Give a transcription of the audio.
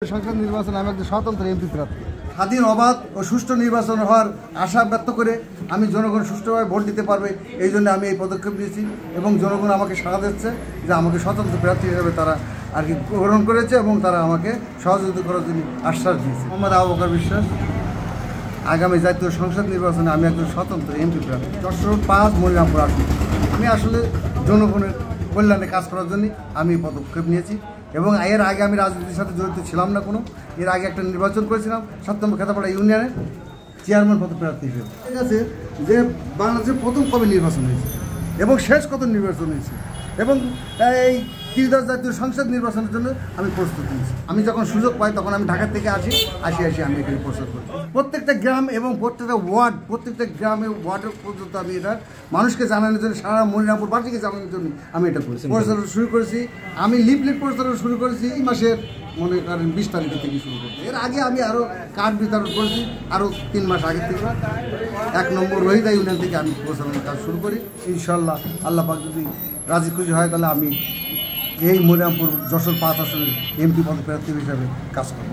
সংসদ নির্বাচন আমি একজন স্বতন্ত্র এমপি প্রার্থী। স্বাধীন, অবাধ ও সুষ্ঠু নির্বাচন হওয়ার আশা ব্যক্ত করে আমি জনগণ সুষ্ঠুভাবে ভোট দিতে পারবে এই জন্য আমি এই পদক্ষেপ নিয়েছি এবং জনগণ আমাকে সাড়া দিচ্ছে যে আমাকে স্বতন্ত্র প্রার্থী হিসেবে তারা আর কি গ্রহণ করেছে এবং তারা আমাকে সহযোগিতা করার জন্য আশ্বাস দিয়েছে। মোহাম্মদ আবু বকর বিশ্বাস। আগামী জাতীয় সংসদ নির্বাচনে আমি একজন স্বতন্ত্র এমপি প্রার্থী, যশোর 5 মনিরামপুর আসন। আমি আসলে জনগণের কল্যাণে কাজ করার জন্য আমি এই পদক্ষেপ নিয়েছি এবং এর আগে আমি রাজনীতির সাথে জড়িত ছিলাম না কোনো। এর আগে একটা নির্বাচন করেছিলাম 7 নম্বর খেতাপাড়া ইউনিয়নের চেয়ারম্যান পদপ্রার্থী হিসেবে। ঠিক আছে, যে বাংলাদেশের প্রথম কবে নির্বাচন হয়েছে এবং শেষ কত নির্বাচন হয়েছে এবং এই ত্রিদশ জাতীয় সংসদ নির্বাচনের জন্য আমি প্রস্তুত নিয়েছি। আমি যখন সুযোগ পাই তখন আমি ঢাকা থেকে আসি আমি এখানে প্রস্তুত করি। প্রত্যেকটা গ্রাম এবং প্রত্যেকটা ওয়ার্ড, প্রত্যেকটা গ্রামে ওয়ার্ডের পর্যন্ত আমি এটা মানুষকে জানানোর জন্য, সারা মনিরামপুরবাসীকে জানানোর জন্য আমি এটা করেছি, প্রচারণা শুরু করেছি। আমি লিফলেট প্রচারণা শুরু করেছি এই মাসের মনে করেন 20 তারিখ থেকে শুরু করেছি। এর আগে আমি আরও কার্ড বিতরণ করেছি আরও 3 মাস আগে থেকে। 1 নম্বর রোহিদা ইউনিয়ন থেকে আমি প্রচারণার কাজ শুরু করি। ইনশাল্লাহ আল্লাহ পাক যদি রাজি খুশি হয় তাহলে আমি এই মনিরামপুর যশোর 5 আসনের এমপি পদপ্রার্থী হিসাবে কাজ করব।